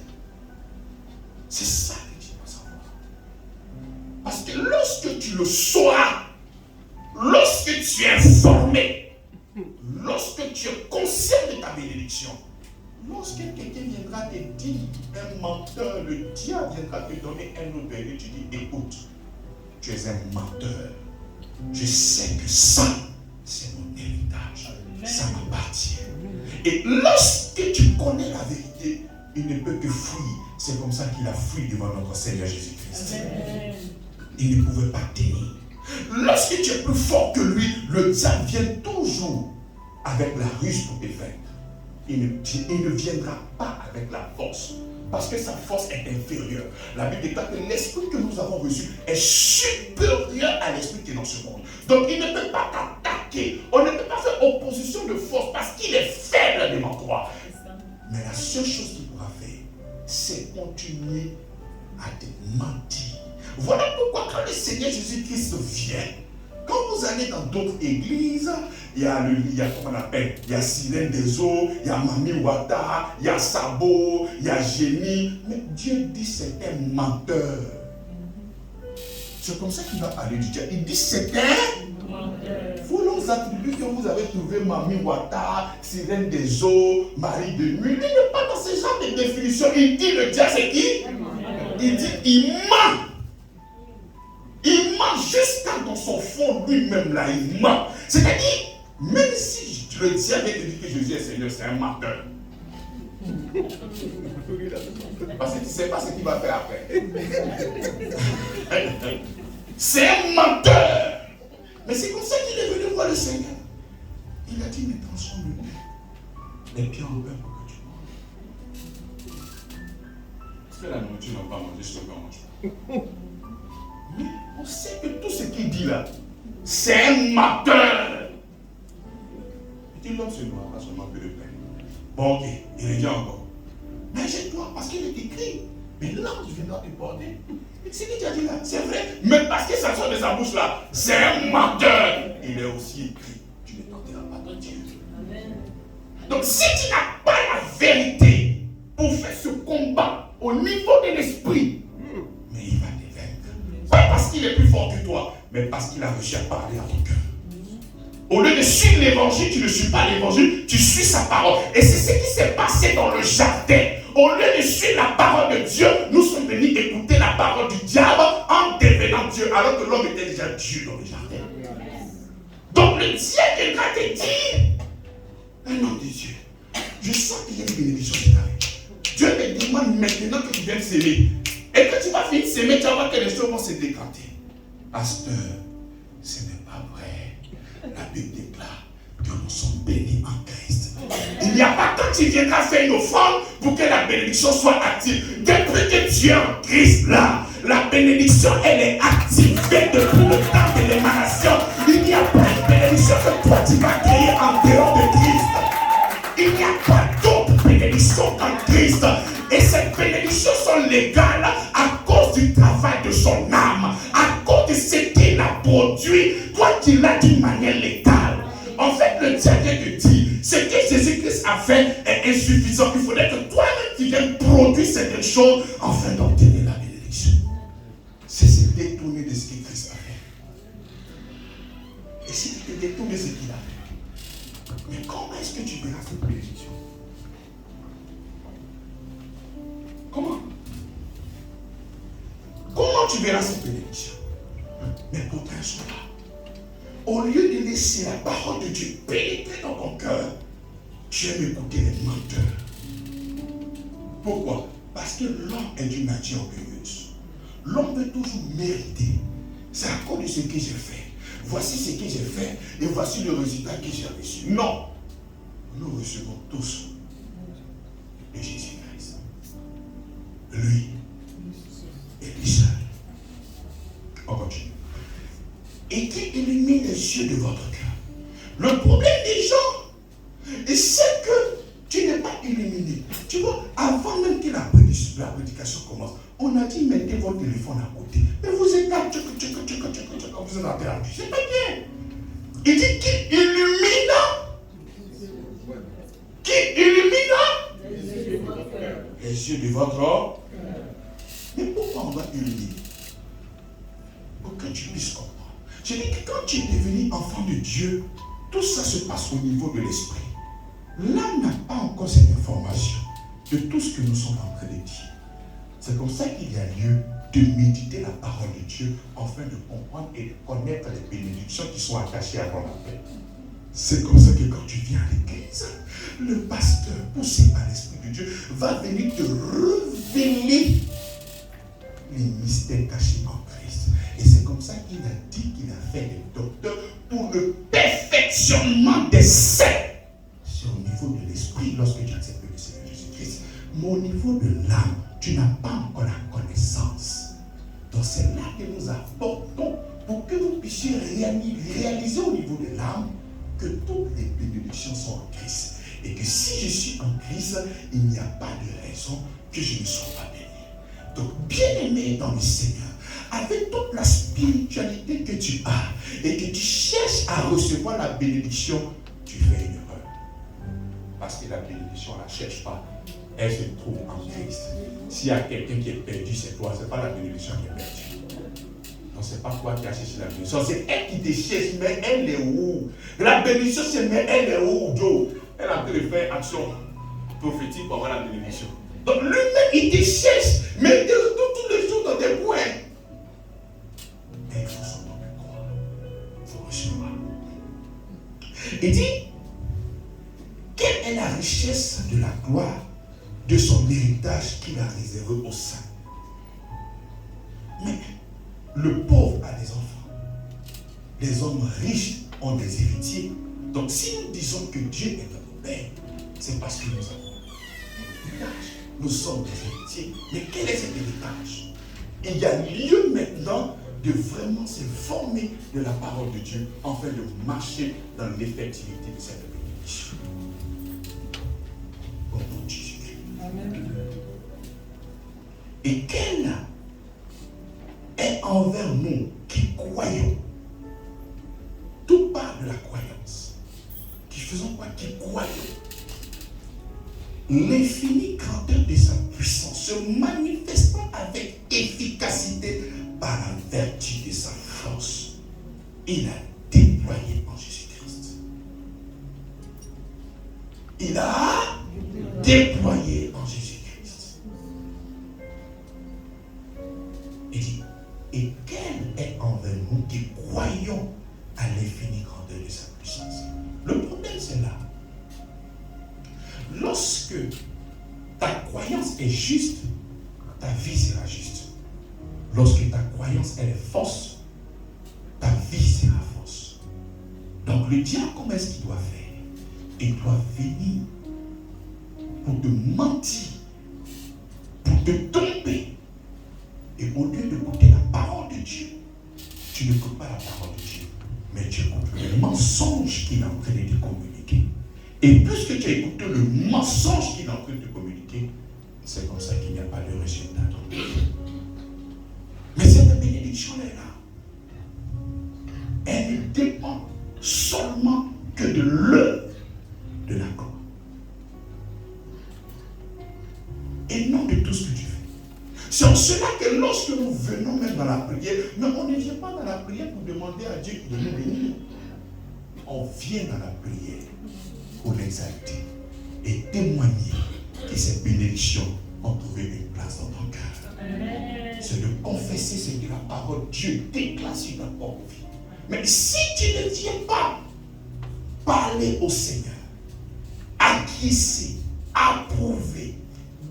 C'est ça que tu dois savoir. Parce que lorsque tu le sauras, lorsque tu es informé, lorsque tu es conscient de ta bénédiction, lorsque quelqu'un viendra te dire, un menteur, le diable viendra te donner un autre verdict, tu dis, écoute, tu es un menteur. Je sais que ça, c'est mon héritage. Ça m'appartient. Et lorsque tu connais la vérité, il ne peut que fuir. C'est comme ça qu'il a fui devant notre Seigneur Jésus-Christ. Il ne pouvait pas tenir. Lorsque tu es plus fort que lui, le diable vient toujours avec la ruse pour te vaincre. Il ne viendra pas avec la force, parce que sa force est inférieure. La Bible déclare que l'esprit que nous avons reçu est supérieur à l'esprit qui est dans ce monde. Donc il ne peut pas t'attaquer. On ne peut pas faire opposition de force parce qu'il est faible devant toi. Mais la seule chose qu'il pourra faire, c'est continuer à te mentir. Voilà pourquoi quand le Seigneur Jésus-Christ vient, quand vous allez dans d'autres églises, il y a comment on appelle, il y a Sirène des eaux, il y a Mami Wata, il y a Sabo, il y a Génie. Mais Dieu dit c'est un menteur. C'est comme ça qu'il va parler du diable. Il dit c'est un menteur. Vous nous attribuez que vous avez trouvé Mami Wata, Sirène des eaux, Marie de nuit. Il n'est pas dans ce genre de définition. Il dit le diable c'est qui? Il dit il ment. Il ment jusqu'à dans son fond lui-même là, il ment. C'est-à-dire, même si le diable te dit que Jésus est Seigneur, c'est un menteur. Parce que tu ne sais pas ce qu'il va faire après. C'est un menteur. Mais c'est comme ça qu'il est venu voir le Seigneur. Il a dit, mais transforme les pieds en pain pour que tu manges. Est-ce que la nourriture n'a pas mangé ce qu'on mange? Mais on sait que tout ce qu'il dit là, c'est un menteur. Il dit l'homme se noie pas seulement que de pain. Bon, ok, il dit encore. Mais j'ai toi parce qu'il est écrit. Mais l'ange viendra te porter. Et c'est qui qui a dit là, c'est vrai. Mais parce que ça sort de sa bouche là, c'est un menteur. Il est aussi écrit. Tu ne tenteras pas ton Dieu. Amen. Donc si tu n'as pas la vérité pour faire ce combat au niveau de l'esprit, mais il va te vaincre. Pas parce qu'il est plus fort que toi, mais parce qu'il a réussi à parler à ton cœur. Au lieu de suivre l'évangile, tu ne suis pas l'évangile, tu suis sa parole. Et c'est ce qui s'est passé dans le jardin. Au lieu de suivre la parole de Dieu, nous sommes venus écouter la parole du diable en devenant Dieu, alors que l'homme était déjà Dieu dans le jardin. Donc le diable viendra te dire, un homme de Dieu, je sens qu'il y a une bénédiction qui t'arrive. Dieu te demande maintenant que tu viennes s'aimer. Et que tu vas finir s'aimer, tu vas voir que les choses vont se décanter. Pasteur, ce n'est pas vrai. La Bible déclare que nous sommes bénis en Christ. Il n'y a pas quand tu viendras faire une offrande pour que la bénédiction soit active. Depuis que tu es en Christ là, la bénédiction elle est activée depuis le temps de l'émanation. Il n'y a pas de bénédiction que toi tu vas créer en dehors de Christ. Il n'y a pas d'autre bénédiction qu'en Christ. Et ces bénédictions sont légales à cause du travail de son âme, à cause de ce qu'il a produit, toi qui l'as d'une manière légale. En fait, le diable vient te dire, ce que Jésus-Christ a fait est insuffisant. Il faudrait que toi-même tu viennes produire certaines choses afin d'obtenir la bénédiction. c'est se détourner de ce que Christ a fait. Et si tu te détournes de ce qu'il a fait, mais comment est-ce que tu verras cette bénédiction? Comment? Comment tu verras cette bénédiction? Mais pour un soir, au lieu de laisser la parole de Dieu pénétrer dans ton cœur, tu aimes écouter les menteurs. Pourquoi? Parce que l'homme est d'une nature orgueilleuse. L'homme veut toujours mériter. C'est à cause de ce que j'ai fait. Voici ce que j'ai fait et voici le résultat que j'ai reçu. Non! Nous recevons tous de Jésus-Christ. Lui et lui seul. On continue. Et qui illumine les yeux de votre cœur. Le problème des gens, c'est que tu n'es pas illuminé. Tu vois, avant même que la prédication commence, on a dit mettez votre téléphone à côté. Mais vous êtes là, vous êtes là perdu. C'est pas bien. Il dit qui illumine. Qui illumine les yeux de votre cœur. Mais pourquoi on va illuminer? Pour que tu puisses comprendre. Je dis que quand tu es devenu enfant de Dieu, tout ça se passe au niveau de l'esprit. L'âme n'a pas encore cette information de tout ce que nous sommes en train de dire. C'est comme ça qu'il y a lieu de méditer la parole de Dieu afin de comprendre et de connaître les bénédictions qui sont attachées à ton appel. C'est comme ça que quand tu viens à l'église, le pasteur, poussé par l'Esprit de Dieu, va venir te révéler les mystères cachés en Christ. Et c'est comme ça qu'il a dit qu'il a fait des docteurs pour le perfectionnement des saints. C'est au niveau de l'esprit lorsque tu acceptes le Seigneur Jésus-Christ. Mais au niveau de l'âme, tu n'as pas encore la connaissance. Donc c'est là que nous apportons pour que vous puissiez réaliser au niveau de l'âme que toutes les bénédictions sont en Christ. Et que si je suis en Christ, il n'y a pas de raison que je ne sois pas béni. Donc, bien-aimé dans le Seigneur, avec toute la spiritualité que tu as et que tu cherches à recevoir la bénédiction, tu fais une erreur. Parce que la bénédiction, on ne la cherche pas. Elle se trouve en Christ. S'il y a quelqu'un qui est perdu, c'est toi. Ce n'est pas la bénédiction qui est perdue. Non, ce n'est pas toi qui as cherché la bénédiction. C'est elle qui te cherche, mais elle est où? La bénédiction, c'est mais elle est où, Joe? Elle a en train de faire action prophétique pour avoir la bénédiction. Donc lui-même, il te cherche, mais il te retrouve tous les jours dans des coins. Mais il faut s'en croire. Il faut recevoir. Il dit, quelle est la richesse de la gloire de son héritage qu'il a réservé aux saints? Mais le pauvre a des enfants. Les hommes riches ont des héritiers. Donc si nous disons que Dieu est notre Père, c'est parce que nous avons un héritage. Nous sommes des héritiers. Mais quel est cet héritage? Il y a lieu maintenant de vraiment se former de la parole de Dieu afin de marcher dans l'effectivité de cette bénédiction. Au nom de Jésus-Christ. Amen. Et quelle est envers nous qui croyons? Tout part de la croyance. Qui faisons quoi? Qui croyons. L'infinie grandeur de sa puissance se manifestant avec efficacité par la vertu de sa force. Il a déployé en Jésus-Christ. Il a déployé en Jésus-Christ. Il dit, et quel est envers nous qui croyons à l'infinie grandeur de sa puissance? Le problème, c'est là. Lorsque ta croyance est juste, ta vie sera juste. Lorsque ta croyance elle est fausse, ta vie sera fausse. Donc le diable, comment est-ce qu'il doit faire? Il doit venir pour te mentir, pour te tromper. Et au lieu d'écouter la parole de Dieu, tu n'écoutes pas la parole de Dieu, mais tu écoutes le mensonge qu'il est en train de te communiquer. Et puisque tu as écouté le mensonge qu'il est en train de te communiquer, c'est comme ça qu'il n'y a pas de résultat. Mais cette bénédiction est là. Elle ne dépend seulement que de l'œuvre de la croix. Et non de tout ce que tu fais. C'est en cela que lorsque nous venons même dans la prière, mais on ne vient pas dans la prière pour demander à Dieu de nous bénir. On vient dans la prière pour l'exalter et témoigner que ces bénédictions ont trouvé une place dans ton cœur. C'est de confesser ce que la parole de Dieu déclare sur ta propre vie. Mais si tu ne viens pas parler au Seigneur, acquiescer, approuver,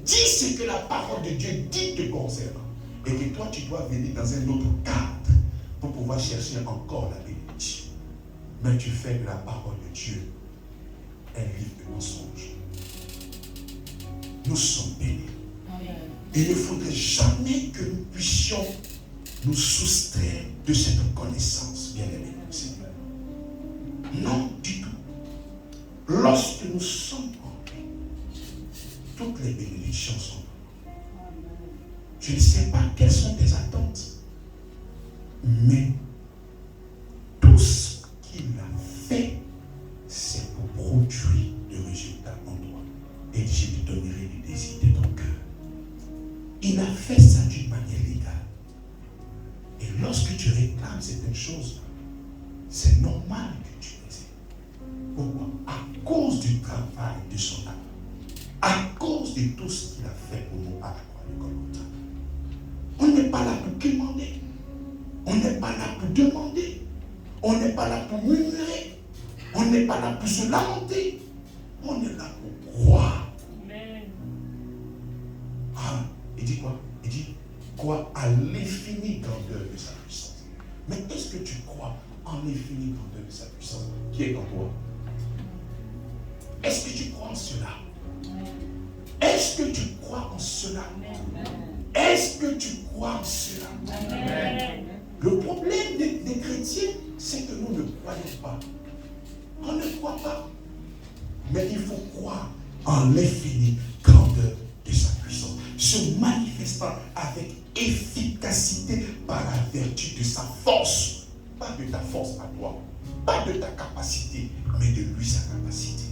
dis ce que la parole de Dieu dit te concernant, et que toi tu dois venir dans un autre cadre pour pouvoir chercher encore la bénédiction. Mais tu fais de la parole de Dieu un livre de mensonges. Nous sommes bénis. Il ne faudrait jamais que nous puissions nous soustraire de cette connaissance, bien-aimés du Seigneur. Non, du tout. Lorsque nous sommes en paix, toutes les bénédictions sont là. Je ne sais pas quelles sont tes attentes, mais tout ce qu'il a fait, c'est pour produire des résultats en toi. Et je te donnerai les désirs de ton cœur. Il a fait ça d'une manière légale. Et lorsque tu réclames certaines choses, c'est normal que tu les aies. Pourquoi? À cause du travail de son âme. À cause de tout ce qu'il a fait pour nous à la croix de Golgotha. On n'est pas là pour demander. On n'est pas là pour demander. On n'est pas là pour murmurer. On n'est pas là pour se lamenter. On est là pour croire. Amen. Ah, il dit quoi? Il dit crois à l'infinie grandeur de sa puissance. Mais est-ce que tu crois en l'infinie grandeur de sa puissance qui est en toi? Est-ce que tu crois en cela? Est-ce que tu crois en cela? Est-ce que tu crois en cela? Le problème des chrétiens, c'est que nous ne croyons pas. On ne croit pas. Mais il faut croire en l'infinie grandeur de sa puissance, se manifestant avec efficacité par la vertu de sa force. Pas de ta force à toi, pas de ta capacité, mais de lui sa capacité.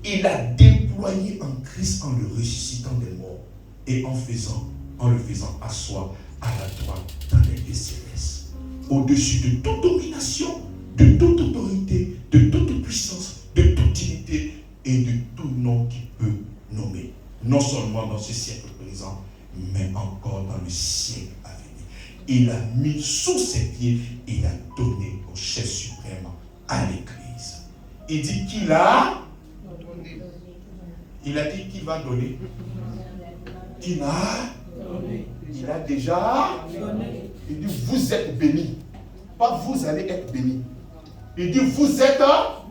Il a déployé en Christ en le ressuscitant des morts et en le faisant asseoir à la droite dans les lieux célestes, au-dessus de toute domination, de toute autorité, de toute puissance, de toute dignité et de tout nom qui peut nommer, non seulement dans ce siècle présent, mais encore dans le siècle à venir. Il a mis sous ses pieds, il a donné au chef suprême à l'Église. Il dit qu'il a donné. Il a dit qu'il va donner. Qu'il a donné. Il a déjà donné. Il dit vous êtes bénis. Pas vous allez être bénis. Il dit vous êtes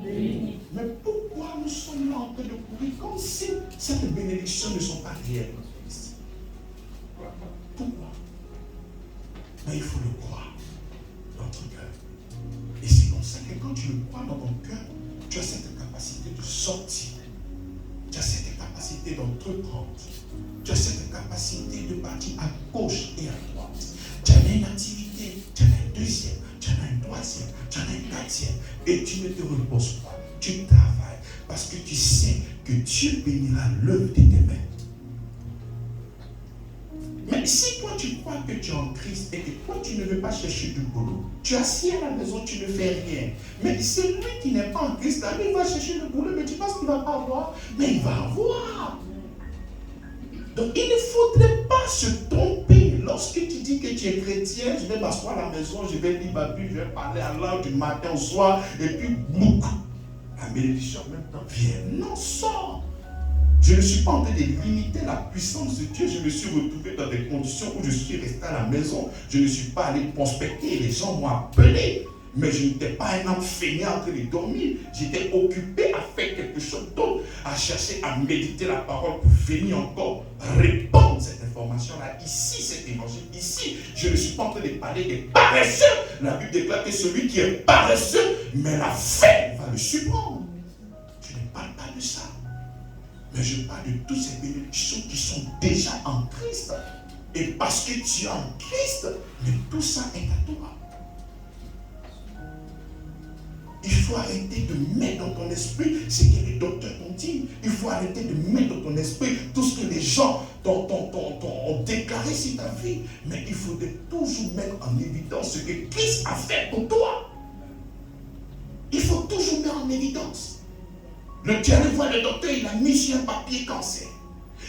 bénis. Mais pourquoi nous sommes là en train de courir comme si ces bénédictions ne sont pas réelles? Pourquoi? Mais il faut le croire dans ton cœur. Et c'est comme ça que quand tu le crois dans ton cœur, tu as cette capacité de sortir. Tu as cette capacité d'entreprendre. Tu as cette capacité de partir à gauche et à droite. Tu as une activité, tu en as une deuxième, tu en as une troisième, tu en as une quatrième. Et tu ne te reposes pas. Tu travailles parce que tu sais que Dieu bénira l'œuvre de tes mains. Mais si toi tu crois que tu es en Christ et que toi tu ne veux pas chercher du boulot, tu es assis à la maison, tu ne fais rien. Mais celui qui n'est pas en Christ, il va chercher le boulot, mais tu penses qu'il ne va pas avoir, mais il va avoir. Donc il ne faudrait pas se tromper. Lorsque tu dis que tu es chrétien, je vais m'asseoir à la maison, je vais lire ma Bible, je vais parler à l'heure du matin au soir, et puis beaucoup. La bénédiction en même temps vient. Non, sors. Je ne suis pas en train de limiter la puissance de Dieu. Je me suis retrouvé dans des conditions où je suis resté à la maison. Je ne suis pas allé prospecter. Les gens m'ont appelé. Mais je n'étais pas un homme feignant en train de dormir. J'étais occupé à faire quelque chose d'autre, à chercher à méditer la parole pour venir encore répandre cette information-là. Ici, cet évangile. Ici, je ne suis pas en train de parler des paresseux. La Bible déclare que celui qui est paresseux, mais la faim va le surprendre. Je ne parle pas de ça. Mais je parle de toutes ces bénédictions qui sont déjà en Christ. Et parce que tu es en Christ, mais tout ça est à toi. Il faut arrêter de mettre dans ton esprit ce que les docteurs t'ont dit. Il faut arrêter de mettre dans ton esprit tout ce que les gens, ton déclarer sur ta vie, mais il faudrait toujours mettre en évidence ce que Christ a fait pour toi. Il faut toujours mettre en évidence. Tu allais voir le docteur, il a mis sur un papier cancer.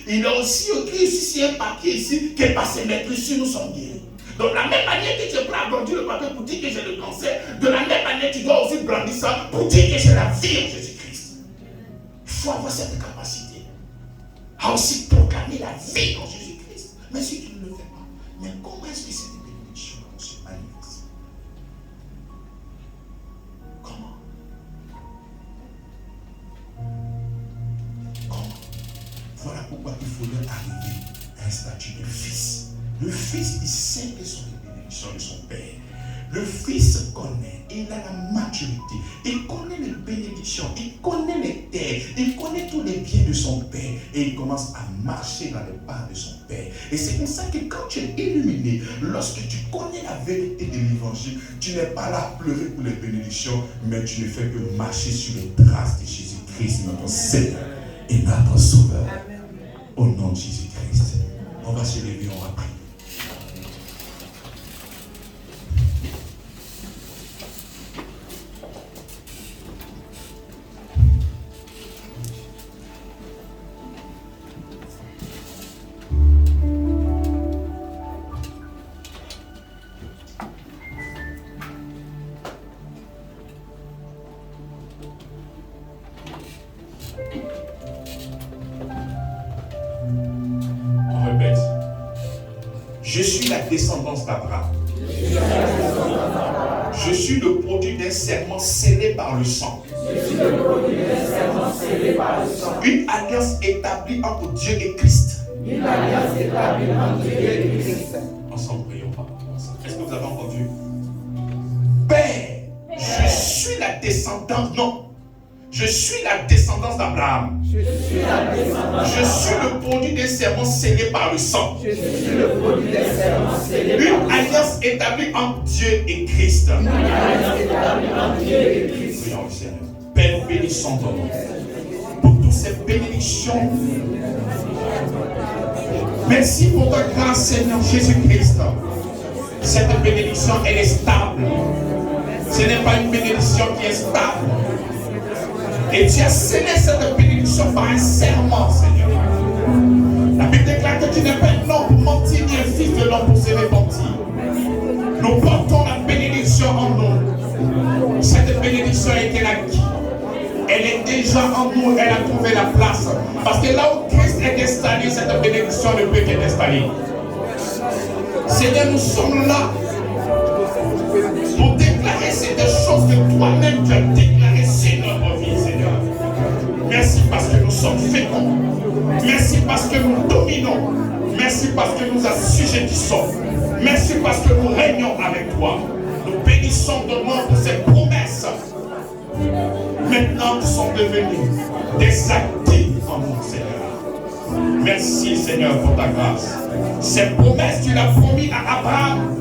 Il a aussi écrit sur un papier ici que par ses maîtrises nous sommes guéris. Donc, la même manière que tu prends brandir le papier pour dire que j'ai le cancer, de la même manière, tu dois aussi brandir ça pour dire que j'ai la vie en Jésus-Christ. Il faut avoir cette capacité à aussi proclamer la vie en Jésus-Christ. Mais si tu ne le fais pas, mais comment est-ce que cette bénédiction va se manifester? Comment? Voilà pourquoi il faudrait arriver à un statut de fils. Le fils, il sait que sont les bénédictions de son père. Le fils connaît, il a la maturité, il connaît les bénédictions, il connaît les terres, il connaît tous les biens de son père et il commence à marcher dans les pas de son père. Et c'est pour ça que quand tu es illuminé, lorsque tu connais la vérité de l'évangile, tu n'es pas là à pleurer pour les bénédictions, mais tu ne fais que marcher sur les traces de Jésus-Christ, notre Seigneur et notre Sauveur. Au nom de Jésus-Christ, on va se lever, on va prier. Je suis la descendance d'Abraham. Je suis le produit d'un serment scellé par le sang. Une alliance établie entre Dieu et Christ. Ensemble, prions. Est-ce que vous avez entendu? Père, je suis la descendance. Non. Je suis la descendance d'Abraham. Je suis le produit d'un serment scellé par le sang. Une alliance établie entre Dieu et Christ. Prions le Seigneur. Père, nous bénissons ton nom pour toutes ces bénédictions. Merci pour ta grâce, Seigneur Jésus-Christ. Cette bénédiction, elle est stable. Ce n'est pas une bénédiction qui est stable. Et tu as scellé cette bénédiction par un serment, Seigneur. La Bible déclare que tu n'es pas un homme pour mentir, ni un fils de l'homme pour se repentir. Nous portons la bénédiction en nous. Cette bénédiction a été acquise. Elle est déjà en nous, elle a trouvé la place. Parce que là où Christ est installé, cette bénédiction ne peut qu'être installée. Seigneur, nous sommes là pour déclarer ces deux choses que toi-même tu as déclarées sur notre vie, Seigneur. Merci parce que nous sommes féconds. Merci parce que nous dominons. Merci parce que nous assujettissons. Merci parce que nous régnons avec toi. Nous bénissons ton nom pour ces promesses. Maintenant, nous sommes devenus des actifs en nous, Seigneur. Merci, Seigneur, pour ta grâce. Ces promesses, tu l'as promis à Abraham.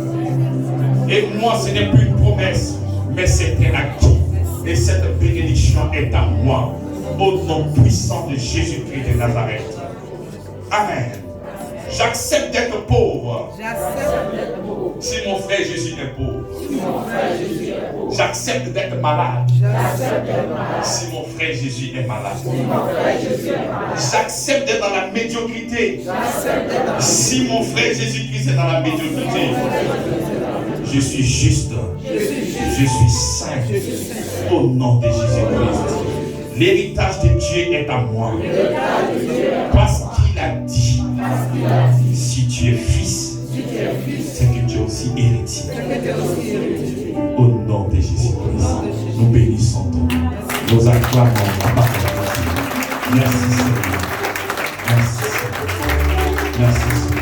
Et moi, ce n'est plus une promesse, mais c'est un acquis. Et cette bénédiction est à moi. Au nom puissant de Jésus-Christ de Nazareth. Amen. J'accepte d'être pauvre. Si mon frère Jésus est pauvre. J'accepte d'être malade. Si mon frère Jésus est malade. J'accepte d'être dans la médiocrité. Si mon frère Jésus-Christ est dans la médiocrité. Je suis juste. Je suis saint. Au nom de Jésus-Christ. L'héritage de Dieu est à moi. Parce qu'il a dit, si tu es fils, c'est que tu es aussi héritier. Au nom de Jésus-Christ, nous bénissons ton nom. Nous acclamons la parole de Dieu. Merci Seigneur. Merci Seigneur. Merci Seigneur.